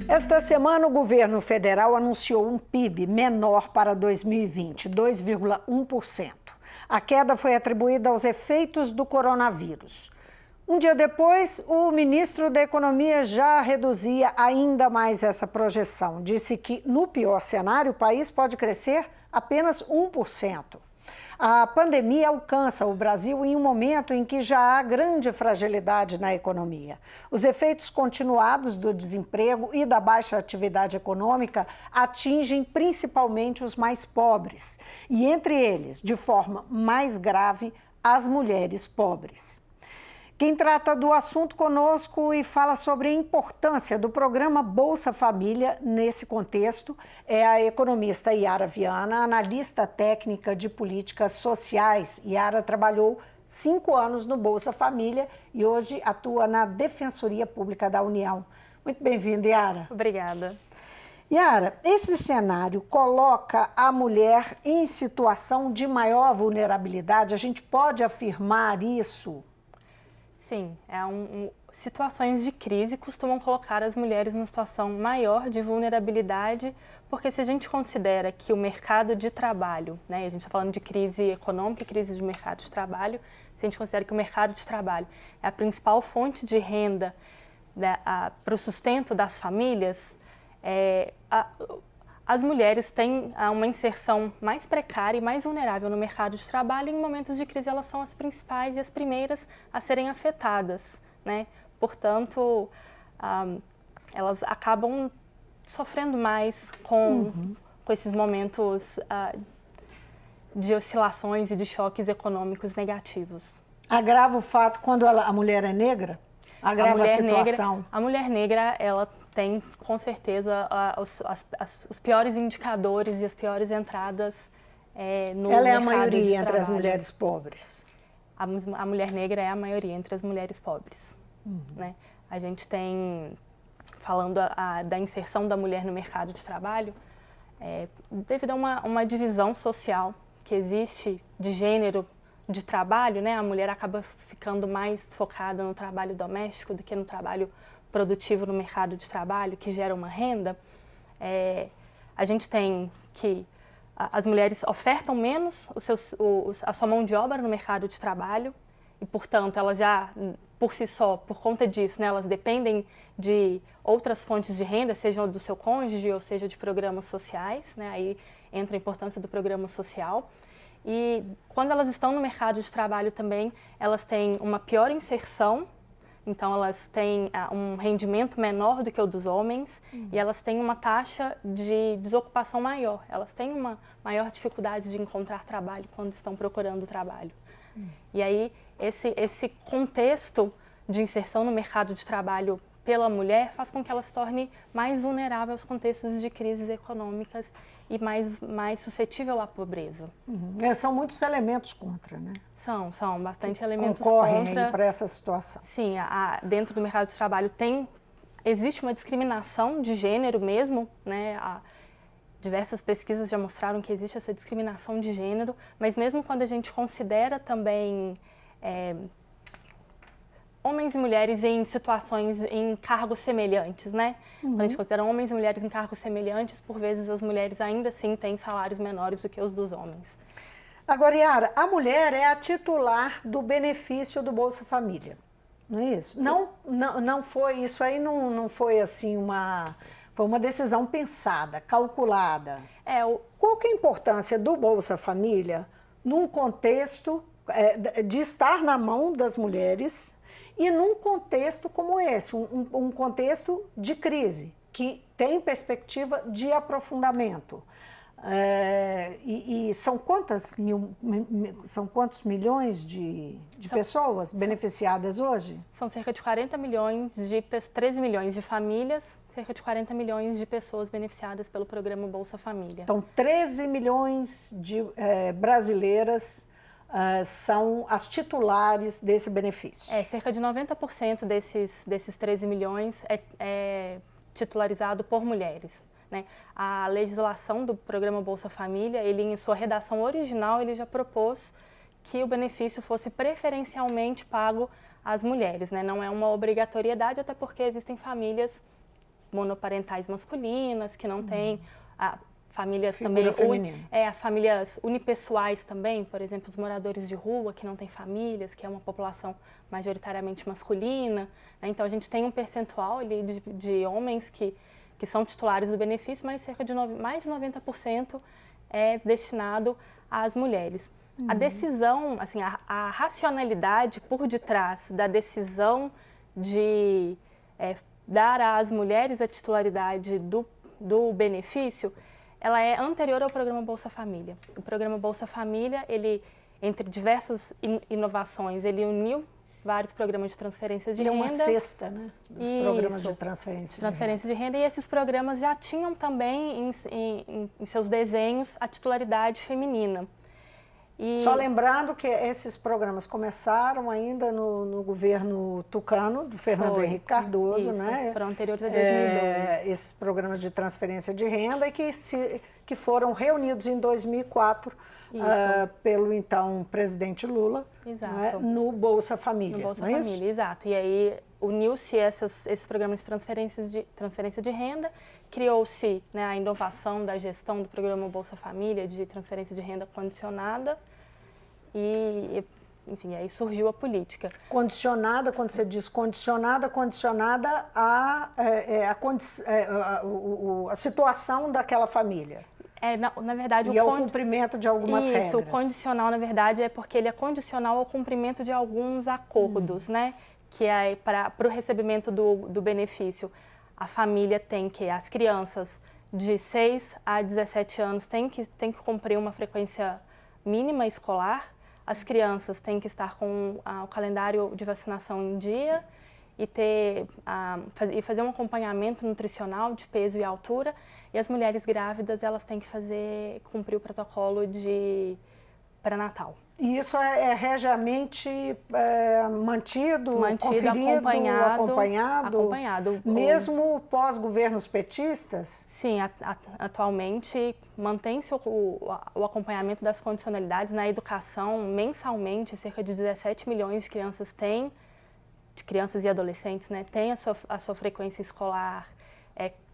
Esta semana, o governo federal anunciou um PIB menor para 2020, 2,1%. A queda foi atribuída aos efeitos do coronavírus. Um dia depois, o ministro da Economia já reduzia ainda mais essa projeção. Disse que, no pior cenário, o país pode crescer apenas 1%. A pandemia alcança o Brasil em um momento em que já há grande fragilidade na economia. Os efeitos continuados do desemprego e da baixa atividade econômica atingem principalmente os mais pobres, e entre eles, de forma mais grave, as mulheres pobres. Quem trata do assunto conosco e fala sobre a importância do programa Bolsa Família nesse contexto é a economista Yara Viana, analista técnica de políticas sociais. Yara trabalhou 5 anos no Bolsa Família e hoje atua na Defensoria Pública da União. Muito bem-vinda, Yara. Obrigada. Yara, esse cenário coloca a mulher em situação de maior vulnerabilidade? A gente pode afirmar isso? Sim, situações de crise costumam colocar as mulheres numa situação maior de vulnerabilidade, porque se a gente considera que o mercado de trabalho, né, a gente está falando de crise econômica e crise de mercado de trabalho, se a gente considera que o mercado de trabalho é a principal fonte de renda, né, para o sustento das famílias, as mulheres têm uma inserção mais precária e mais vulnerável no mercado de trabalho. Em momentos de crise, elas são as principais e as primeiras a serem afetadas, né? Portanto, elas acabam sofrendo mais com esses momentos de oscilações e de choques econômicos negativos. Agrava o fato quando a mulher é negra? Agrava a situação? A mulher negra, ela tem, com certeza, os piores indicadores e as piores entradas no mercado de trabalho. Ela é a maioria entre as mulheres pobres? A mulher negra é a maioria entre as mulheres pobres. Né? A gente tem, falando da inserção da mulher no mercado de trabalho, devido a uma divisão social que existe de gênero de trabalho, né? A mulher acaba ficando mais focada no trabalho doméstico do que no trabalho produtivo no mercado de trabalho, que gera uma renda. A gente tem que as mulheres ofertam menos a sua mão de obra no mercado de trabalho e, portanto, elas já, por si só, por conta disso, né, elas dependem de outras fontes de renda, seja do seu cônjuge ou seja de programas sociais, né? Aí entra a importância do programa social. E quando elas estão no mercado de trabalho também, elas têm uma pior inserção, então elas têm um rendimento menor do que o dos homens e elas têm uma taxa de desocupação maior. Elas têm uma maior dificuldade de encontrar trabalho quando estão procurando trabalho. E aí esse contexto de inserção no mercado de trabalho pela mulher faz com que ela se torne mais vulnerável aos contextos de crises econômicas e mais suscetível à pobreza. São muitos elementos contra, né? São bastante elementos concorrem contra. Para essa situação. Sim, dentro do mercado de trabalho existe uma discriminação de gênero mesmo, né? Diversas pesquisas já mostraram que existe essa discriminação de gênero, mas mesmo quando a gente considera também homens e mulheres em situações, em cargos semelhantes, né? Quando a gente considera homens e mulheres em cargos semelhantes, por vezes as mulheres ainda assim têm salários menores do que os dos homens. Agora, Yara, a mulher é a titular do benefício do Bolsa Família, não é isso? Não foi, isso aí não foi assim foi uma decisão pensada, calculada. Qual que é a importância do Bolsa Família num contexto de estar na mão das mulheres e num contexto como esse, um contexto de crise, que tem perspectiva de aprofundamento? São quantos milhões de pessoas beneficiadas hoje? São cerca de 40 milhões 13 milhões de famílias, cerca de 40 milhões de pessoas beneficiadas pelo programa Bolsa Família. Então, 13 milhões de brasileiras são as titulares desse benefício. Cerca de 90% desses 13 milhões é titularizado por mulheres. Né? A legislação do programa Bolsa Família, em sua redação original, ele já propôs que o benefício fosse preferencialmente pago às mulheres. Né? Não é uma obrigatoriedade, até porque existem famílias monoparentais masculinas, que não têm famílias Figura também, as famílias unipessoais também, por exemplo, os moradores de rua que não têm famílias, que é uma população majoritariamente masculina, né? Então a gente tem um percentual ali de homens que são titulares do benefício, mas cerca de mais de 90% é destinado às mulheres. A decisão, assim, a racionalidade por detrás da decisão de dar às mulheres a titularidade do benefício, ela é anterior ao programa Bolsa Família. O programa Bolsa Família, ele, entre diversas inovações, ele uniu vários programas de transferência de renda. É uma cesta, né? Dos programas de transferência de renda. E esses programas já tinham também em seus desenhos a titularidade feminina. Só lembrando que esses programas começaram ainda no governo tucano, do Fernando Henrique Cardoso, né? Foram anteriores a 2002. Esses programas de transferência de renda e que foram reunidos em 2004 pelo então presidente Lula, né? No Bolsa Família. No Bolsa Família, exato. E aí uniu-se esses programas de transferência de renda, criou-se, né, a inovação da gestão do programa Bolsa Família de transferência de renda condicionada e, enfim, aí surgiu a política. Condicionada, quando você diz condicionada a situação daquela família. Na verdade, e ao cumprimento de algumas regras. Isso, o condicional, na verdade, é porque ele é condicional ao cumprimento de alguns acordos, né? Que é para o recebimento do benefício. A família tem que, as crianças de 6 a 17 anos têm que cumprir uma frequência mínima escolar, as crianças têm que estar com o calendário de vacinação em dia e fazer um acompanhamento nutricional de peso e altura, e as mulheres grávidas elas têm que cumprir o protocolo de pré-natal. E isso é regiamente mantido, conferido, acompanhado, mesmo pós-governos petistas? Sim, atualmente mantém-se o acompanhamento das condicionalidades na educação. Mensalmente, cerca de 17 milhões de crianças e adolescentes, né, têm a sua frequência escolar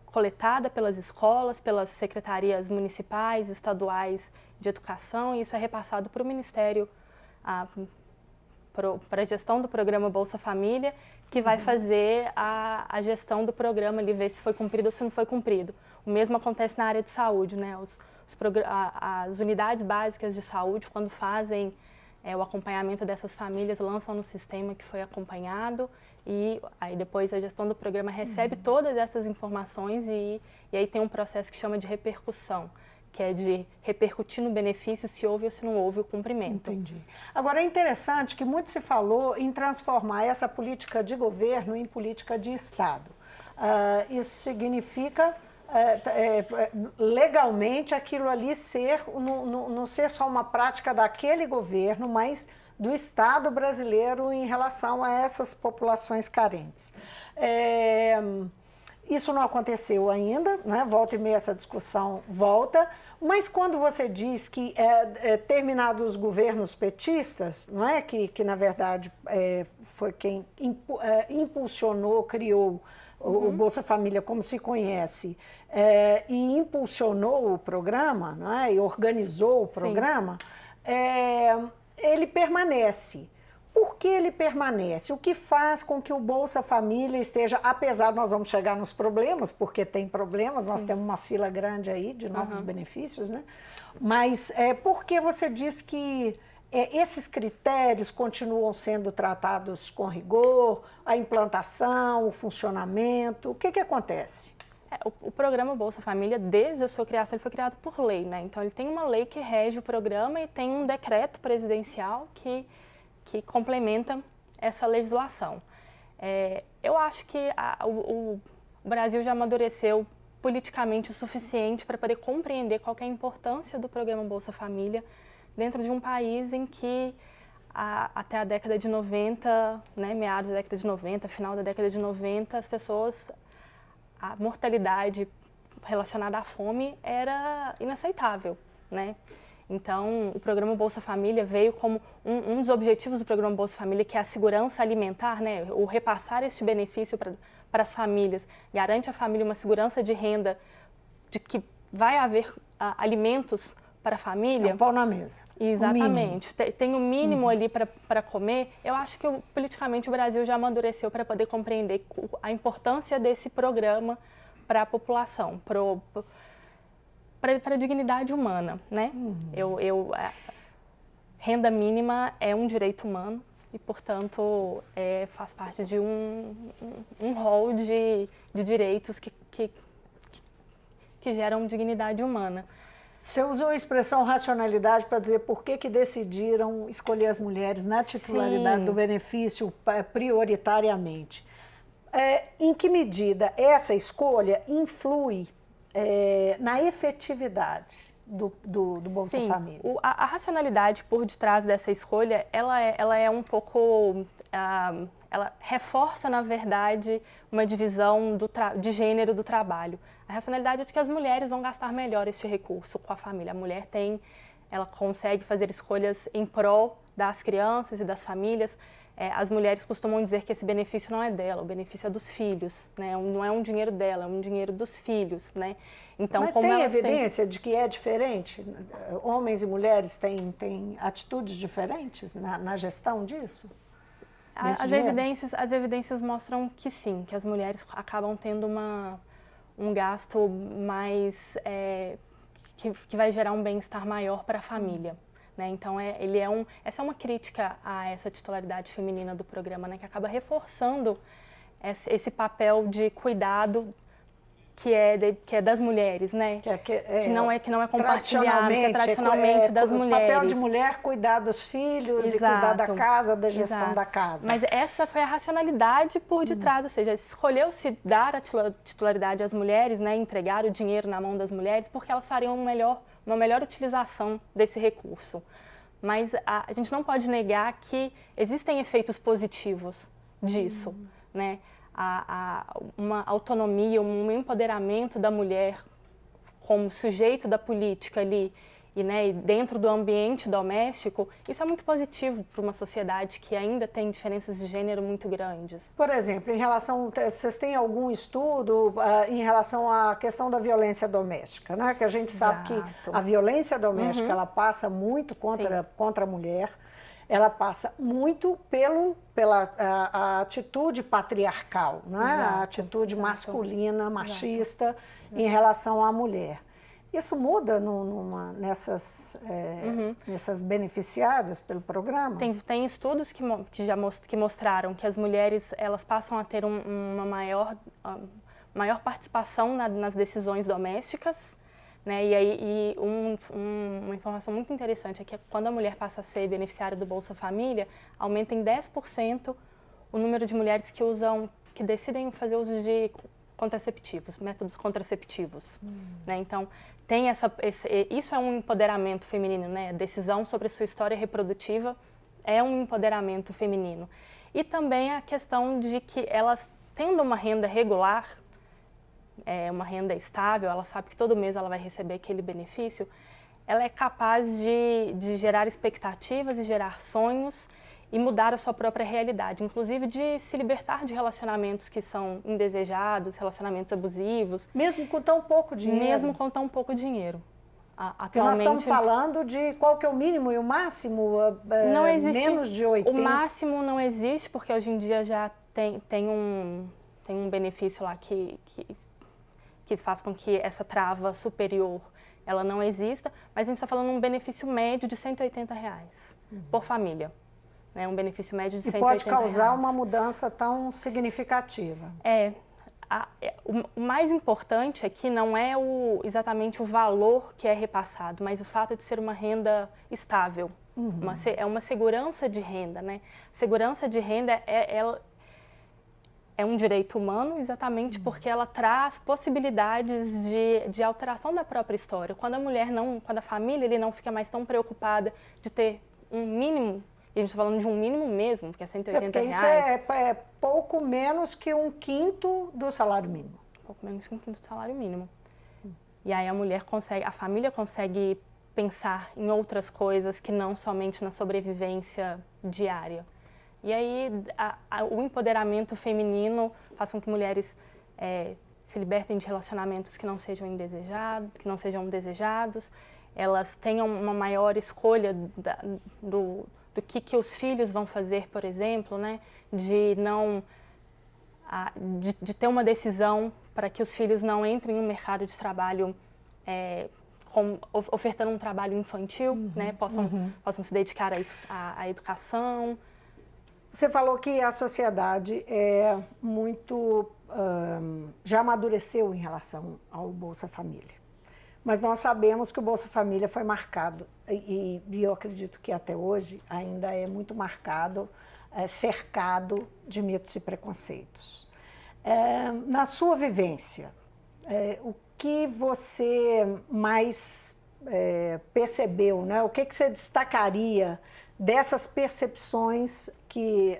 coletada pelas escolas, pelas secretarias municipais, estaduais de educação, e isso é repassado para o Ministério, para a gestão do programa Bolsa Família, que vai fazer a gestão do programa, ele ver se foi cumprido ou se não foi cumprido. O mesmo acontece na área de saúde, né? As unidades básicas de saúde, quando fazem o acompanhamento dessas famílias, lançam no sistema que foi acompanhado, e aí depois a gestão do programa recebe todas essas informações e aí tem um processo que chama de repercussão, que é de repercutir no benefício se houve ou se não houve o cumprimento. Entendi. Agora, é interessante que muito se falou em transformar essa política de governo em política de Estado. Isso significa, legalmente, aquilo ali não ser só uma prática daquele governo, mas do Estado brasileiro em relação a essas populações carentes. Isso não aconteceu ainda, né? Volta e meia essa discussão volta, mas quando você diz que terminados os governos petistas, não é? que na verdade foi quem impulsionou, criou o Bolsa Família como se conhece, e impulsionou o programa, não é? E organizou o programa, ele permanece. Por que ele permanece? O que faz com que o Bolsa Família esteja, apesar, nós vamos chegar nos problemas, porque tem problemas, nós temos uma fila grande aí de novos benefícios, né? Mas por que você diz que esses critérios continuam sendo tratados com rigor, a implantação, o funcionamento, o que acontece? O programa Bolsa Família, desde a sua criação, ele foi criado por lei, né? Então, ele tem uma lei que rege o programa e tem um decreto presidencial que complementa essa legislação. Eu acho que o Brasil já amadureceu politicamente o suficiente para poder compreender qual que é a importância do programa Bolsa Família dentro de um país em que até a década de 90, né, meados da década de 90, final da década de 90, a mortalidade relacionada à fome era inaceitável, né? Então, o programa Bolsa Família veio como um dos objetivos do programa Bolsa Família, que é a segurança alimentar, né? O repassar este benefício para as famílias, garante à família uma segurança de renda, de que vai haver alimentos para a família. É um pão na mesa. Exatamente. Tem o mínimo ali para comer. Eu acho que politicamente o Brasil já amadureceu para poder compreender a importância desse programa para a população, para a dignidade humana, né? Renda mínima é um direito humano e, portanto, faz parte de um rol de direitos que geram dignidade humana. Você usou a expressão racionalidade para dizer por que decidiram escolher as mulheres na titularidade Sim. do benefício prioritariamente. Em que medida essa escolha influi na efetividade do Bolsa Sim, Família? A racionalidade por detrás dessa escolha, ela é um pouco... ela reforça, na verdade, uma divisão de gênero do trabalho. A racionalidade é de que as mulheres vão gastar melhor este recurso com a família. A mulher ela consegue fazer escolhas em prol das crianças e das famílias. As mulheres costumam dizer que esse benefício não é dela, o benefício é dos filhos, né? Não é um dinheiro dela, é um dinheiro dos filhos, né? Então, mas tem evidência de que é diferente? Homens e mulheres têm atitudes diferentes na gestão disso? As evidências mostram que sim, que as mulheres acabam tendo um gasto mais, que vai gerar um bem-estar maior para a família. Né? Então, essa é uma crítica a essa titularidade feminina do programa, né? Que acaba reforçando esse papel de cuidado que é das mulheres, né? Que não é compartilhado, que é tradicionalmente das mulheres. O papel de mulher cuidar dos filhos. Exato. E cuidar da casa, da gestão. Exato. Da casa. Mas essa foi a racionalidade por detrás, ou seja, escolheu-se dar a titularidade às mulheres, né? Entregar o dinheiro na mão das mulheres, porque elas fariam uma melhor utilização desse recurso. Mas a gente não pode negar que existem efeitos positivos disso, né? Uma autonomia, um empoderamento da mulher como sujeito da política ali e dentro do ambiente doméstico, isso é muito positivo para uma sociedade que ainda tem diferenças de gênero muito grandes. Por exemplo, vocês têm algum estudo em relação à questão da violência doméstica, né? Que a gente sabe que a violência doméstica ela passa muito contra a mulher. Ela passa muito pela atitude patriarcal, né? A atitude masculina, machista, em relação à mulher. Isso muda nessas beneficiadas pelo programa? Tem estudos que mostraram que as mulheres elas passam a ter uma maior participação nas decisões domésticas. Né? E uma informação muito interessante é que quando a mulher passa a ser beneficiária do Bolsa Família, aumenta em 10% o número de mulheres que decidem fazer uso de contraceptivos, métodos contraceptivos. Né? Então, isso é um empoderamento feminino, né? A decisão sobre a sua história reprodutiva é um empoderamento feminino. E também a questão de que elas, tendo uma renda regular, uma renda estável, ela sabe que todo mês ela vai receber aquele benefício, ela é capaz de gerar expectativas e gerar sonhos e mudar a sua própria realidade, inclusive de se libertar de relacionamentos que são indesejados, relacionamentos abusivos. Mesmo com tão pouco dinheiro? Mesmo com tão pouco dinheiro. Porque nós estamos falando de qual que é o mínimo e o máximo, não existe, menos de 80. O máximo não existe, porque hoje em dia já tem um benefício lá que faz com que essa trava superior ela não exista, mas a gente está falando de um benefício médio de R$180 por família. Né? Um benefício médio de R$180. E pode causar uma mudança tão significativa. O mais importante aqui não é exatamente o valor que é repassado, mas o fato de ser uma renda estável. É uma segurança de renda. Né? Segurança de renda é um direito humano exatamente porque ela traz possibilidades de alteração da própria história. Quando a família não fica mais tão preocupada de ter um mínimo, e a gente está falando de um mínimo mesmo, porque é R$180. Isso é pouco menos que 1/5 do salário mínimo. Pouco menos que 1/5 do salário mínimo. E aí a família consegue pensar em outras coisas que não somente na sobrevivência diária. E aí o empoderamento feminino faz com que mulheres se libertem de relacionamentos que não sejam desejados, elas tenham uma maior escolha do que os filhos vão fazer, por exemplo, né? De ter uma decisão para que os filhos não entrem no mercado de trabalho ofertando um trabalho infantil, né? Possam se dedicar à educação. Você falou que a sociedade é muito já amadureceu em relação ao Bolsa Família. Mas nós sabemos que o Bolsa Família foi marcado, e eu acredito que até hoje ainda é muito marcado, cercado de mitos e preconceitos. Na sua vivência, o que você mais percebeu, né? O que você destacaria dessas percepções que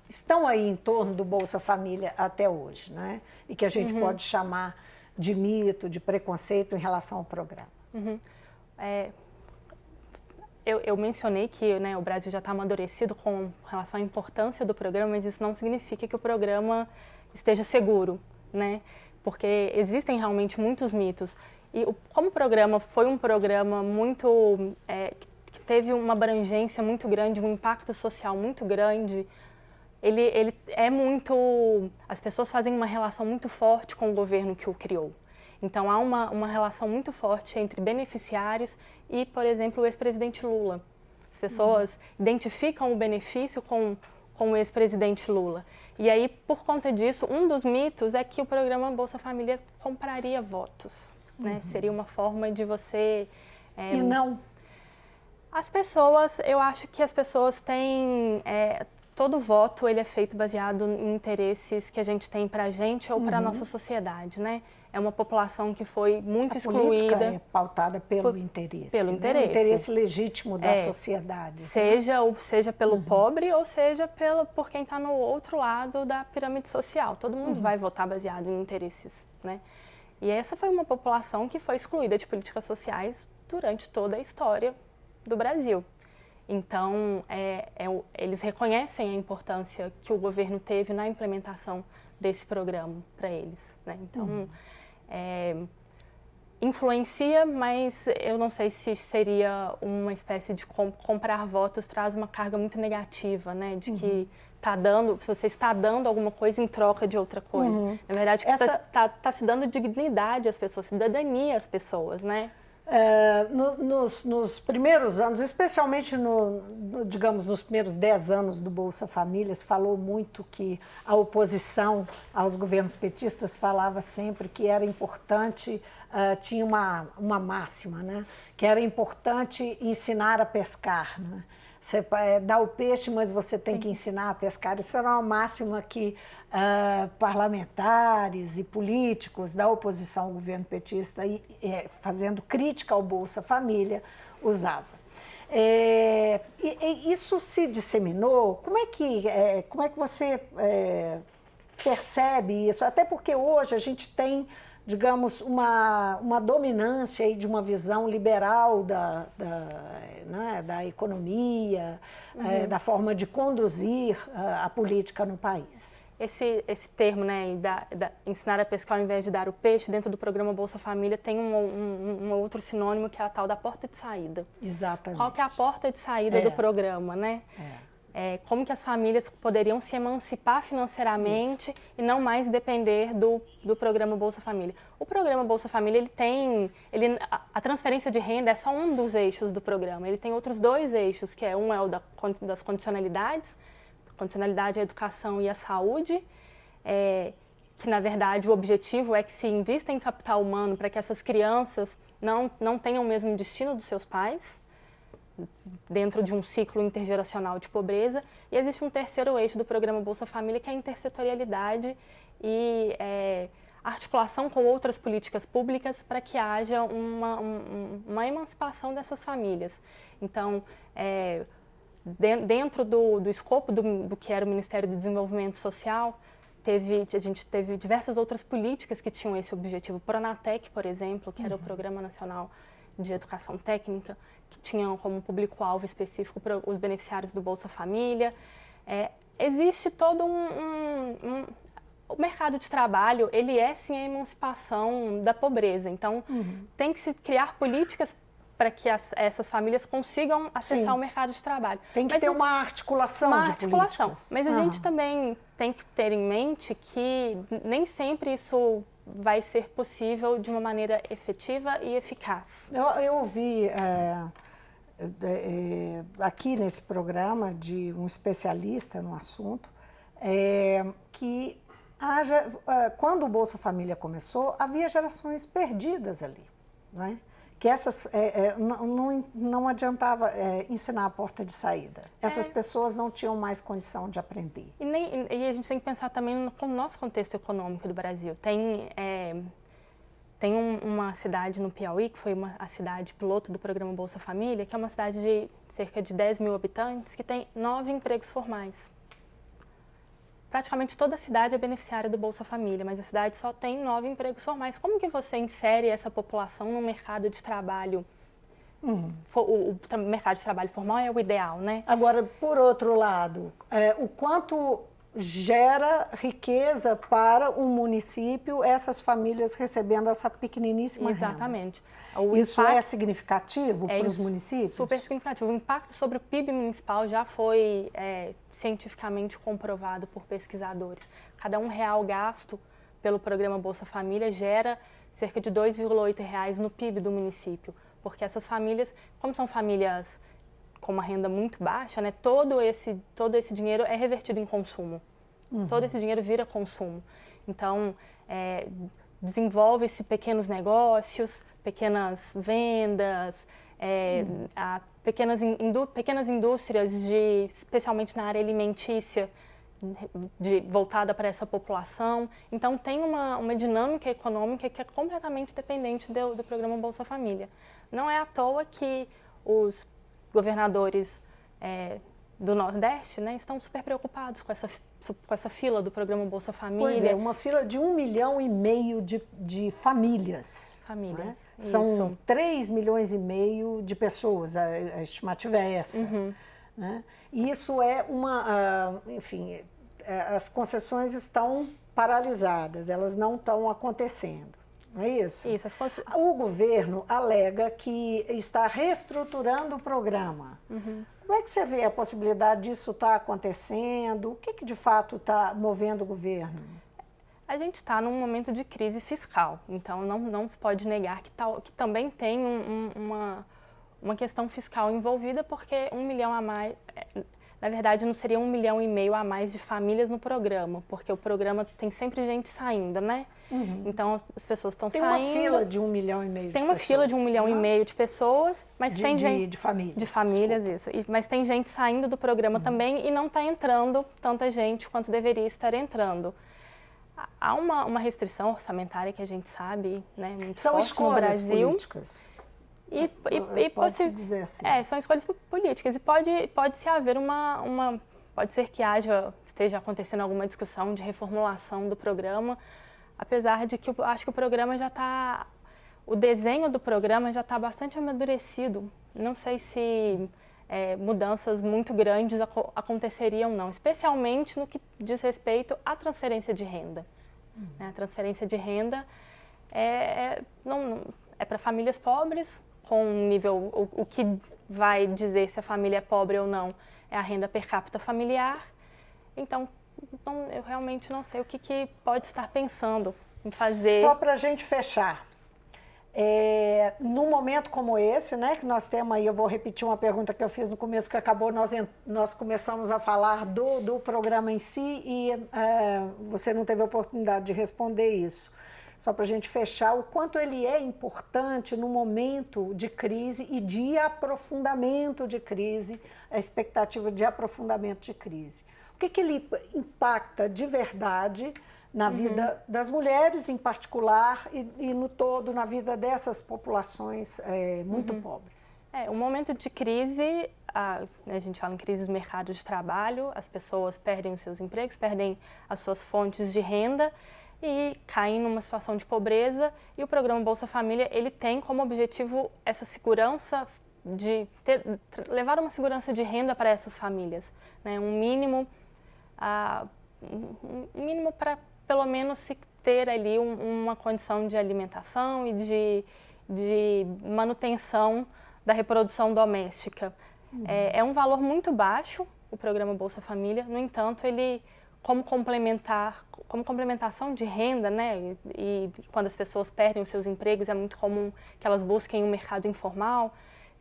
estão aí em torno do Bolsa Família até hoje, né? E que a gente pode chamar de mito, de preconceito em relação ao programa? Eu mencionei que, né, o Brasil já está amadurecido com relação à importância do programa, mas isso não significa que o programa esteja seguro, né? Porque existem realmente muitos mitos. E como o programa foi um programa muito que teve uma abrangência muito grande, um impacto social muito grande, ele é muito... As pessoas fazem uma relação muito forte com o governo que o criou. Então, há uma relação muito forte entre beneficiários e, por exemplo, o ex-presidente Lula. As pessoas identificam o benefício com o ex-presidente Lula. E aí, por conta disso, um dos mitos é que o programa Bolsa Família compraria votos, né? Seria uma forma de você... E não? As pessoas, eu acho que as pessoas têm... todo voto ele é feito baseado em interesses que a gente tem para a gente ou para a nossa sociedade, né? É uma população que foi muito excluída. A política é pautada pelo interesse. Pelo né? interesse. O interesse legítimo da sociedade. Seja pelo pobre ou seja por quem está no outro lado da pirâmide social. Todo mundo vai votar baseado em interesses, né? E essa foi uma população que foi excluída de políticas sociais durante toda a história do Brasil. Então, eles reconhecem a importância que o governo teve na implementação desse programa para eles, né? Então, influencia, mas eu não sei se seria uma espécie de comprar votos traz uma carga muito negativa, né? De que se você está dando alguma coisa em troca de outra coisa. Na verdade, que você está se dando dignidade às pessoas, cidadania às pessoas, né? Nos primeiros anos, especialmente digamos, nos primeiros 10 anos do Bolsa Família, se falou muito que a oposição aos governos petistas falava sempre que era importante, tinha uma máxima, né? Que era importante ensinar a pescar, né? Você dá o peixe, mas você tem que ensinar a pescar. Isso era uma máxima que parlamentares e políticos da oposição ao governo petista, fazendo crítica ao Bolsa Família, usavam. Isso se disseminou? Como é que você percebe isso? Até porque hoje a gente tem, digamos, uma dominância aí de uma visão liberal da economia, da forma de conduzir a política no país. Esse termo, né, ensinar a pescar ao invés de dar o peixe, dentro do programa Bolsa Família tem um outro sinônimo que é a tal da porta de saída. Exatamente. Qual que é a porta de saída do programa, né? Como que as famílias poderiam se emancipar financeiramente e não mais depender do programa Bolsa Família. O programa Bolsa Família, a transferência de renda é só um dos eixos do programa. Ele tem outros 2 eixos, que é o das condicionalidades, condicionalidade à educação e à saúde, que na verdade o objetivo é que se invista em capital humano para que essas crianças não tenham o mesmo destino dos seus pais, dentro de um ciclo intergeracional de pobreza. E existe um terceiro eixo do programa Bolsa Família, que é a intersetorialidade e articulação com outras políticas públicas para que haja uma emancipação dessas famílias. Então, dentro do escopo do que era o Ministério do Desenvolvimento Social, a gente teve diversas outras políticas que tinham esse objetivo. O Pronatec, por exemplo, que era o Programa Nacional de educação técnica, que tinham como público-alvo específico para os beneficiários do Bolsa Família. Existe todo o mercado de trabalho, ele é sim a emancipação da pobreza. Então, tem que se criar políticas para que essas famílias consigam acessar o mercado de trabalho. Tem que ter uma articulação de políticas. Mas a gente também tem que ter em mente que nem sempre isso vai ser possível de uma maneira efetiva e eficaz. Eu ouvi aqui nesse programa de um especialista no assunto que quando o Bolsa Família começou, havia gerações perdidas ali, não é? Que essas não adiantava ensinar a porta de saída. Essas pessoas não tinham mais condição de aprender. E a gente tem que pensar também no nosso contexto econômico do Brasil. Tem uma cidade no Piauí, que foi a cidade piloto do programa Bolsa Família, que é uma cidade de cerca de 10 mil habitantes, que tem 9 empregos formais. Praticamente toda a cidade é beneficiária do Bolsa Família, mas a cidade só tem 9 empregos formais. Como que você insere essa população no mercado de trabalho? O mercado de trabalho formal é o ideal, né? Agora, por outro lado, o quanto gera riqueza para o município essas famílias recebendo essa pequeniníssima renda? Exatamente. Isso é significativo para os municípios? Super significativo. O impacto sobre o PIB municipal já foi cientificamente comprovado por pesquisadores. Cada R$1 gasto pelo programa Bolsa Família gera cerca de R$2,8 no PIB do município, porque essas famílias, como são famílias com uma renda muito baixa, né, todo esse dinheiro é revertido em consumo. Todo esse dinheiro vira consumo. Então, desenvolve-se pequenos negócios, pequenas vendas, pequenas indústrias, especialmente na área alimentícia, voltada para essa população. Então, tem uma dinâmica econômica que é completamente dependente do programa Bolsa Família. Não é à toa que os governadores do Nordeste, né, estão super preocupados com essa fila do programa Bolsa Família. Pois é, uma fila de 1,5 milhão de famílias. Famílias, né? São 3,5 milhões de pessoas, a estimativa é essa. Né? E isso é enfim, as concessões estão paralisadas, elas não estão acontecendo. Não é isso? Isso. O governo alega que está reestruturando o programa. Como é que você vê a possibilidade disso estar acontecendo? O que de fato está movendo o governo? A gente está num momento de crise fiscal, então não se pode negar que também tem uma questão fiscal envolvida, porque 1 milhão a mais... Na verdade, não seria 1,5 milhão a mais de famílias no programa, porque o programa tem sempre gente saindo, né? Então, as pessoas estão saindo... Tem uma fila de 1,5 milhão de pessoas. Tem uma fila de 1,5 milhão de pessoas, mas tem gente... De famílias. De famílias, desculpa. Isso. Mas tem gente saindo do programa também e não está entrando tanta gente quanto deveria estar entrando. Há uma restrição orçamentária que a gente sabe, né, muito São forte no Brasil. Políticas. Pode-se dizer assim. São escolhas políticas e pode-se haver pode ser que esteja acontecendo alguma discussão de reformulação do programa, apesar de que eu acho que o programa o desenho do programa já está bastante amadurecido. Não sei se mudanças muito grandes aconteceriam não, especialmente no que diz respeito à transferência de renda. A transferência de renda é para famílias pobres, com um nível, o que vai dizer se a família é pobre ou não é a renda per capita familiar. Então, eu realmente não sei o que pode estar pensando em fazer. Só para a gente fechar, num momento como esse, né, que nós temos aí, eu vou repetir uma pergunta que eu fiz no começo, que acabou, nós começamos a falar do programa em si e você não teve a oportunidade de responder isso. Só para a gente fechar, o quanto ele é importante no momento de crise e de aprofundamento de crise, a expectativa de aprofundamento de crise. O que ele impacta de verdade na vida das mulheres em particular e no todo na vida dessas populações muito pobres? Um momento de crise, a gente fala em crise do mercado de trabalho, as pessoas perdem os seus empregos, perdem as suas fontes de renda. e caem numa situação de pobreza, e o programa Bolsa Família, ele tem como objetivo essa segurança de levar uma segurança de renda para essas famílias, né? Um mínimo para pelo menos se ter ali uma condição de alimentação e de manutenção da reprodução doméstica. É um valor muito baixo o programa Bolsa Família, no entanto, ele como complementação de renda, né? E quando as pessoas perdem os seus empregos, é muito comum que elas busquem um mercado informal,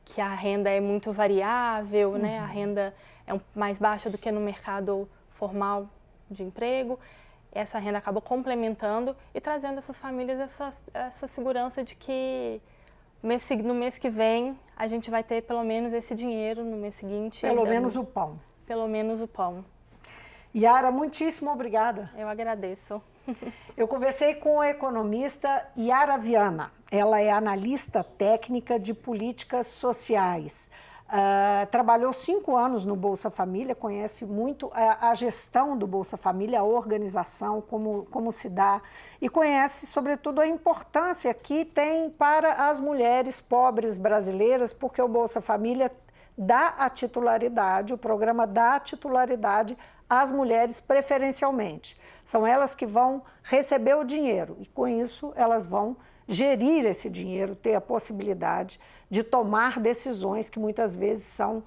que a renda é muito variável, né? A renda é mais baixa do que no mercado formal de emprego. Essa renda acaba complementando e trazendo essas famílias essa segurança de que no mês que vem a gente vai ter pelo menos esse dinheiro, no mês seguinte. Pelo menos o pão. Pelo menos o pão. Yara, muitíssimo obrigada. Eu agradeço. Eu conversei com a economista Yara Viana. Ela é analista técnica de políticas sociais. Trabalhou 5 anos no Bolsa Família, conhece muito a gestão do Bolsa Família, a organização, como se dá, e conhece, sobretudo, a importância que tem para as mulheres pobres brasileiras, porque o Bolsa Família dá a titularidade, o programa dá a titularidade às mulheres preferencialmente. São elas que vão receber o dinheiro e, com isso, elas vão gerir esse dinheiro, ter a possibilidade de tomar decisões que muitas vezes são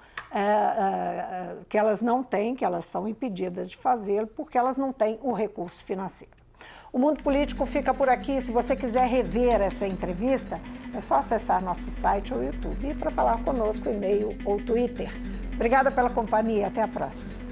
que elas não têm, que elas são impedidas de fazê-lo porque elas não têm o recurso financeiro. O Mundo Político fica por aqui. Se você quiser rever essa entrevista, é só acessar nosso site ou YouTube e para falar conosco, e-mail ou Twitter. Obrigada pela companhia. Até a próxima.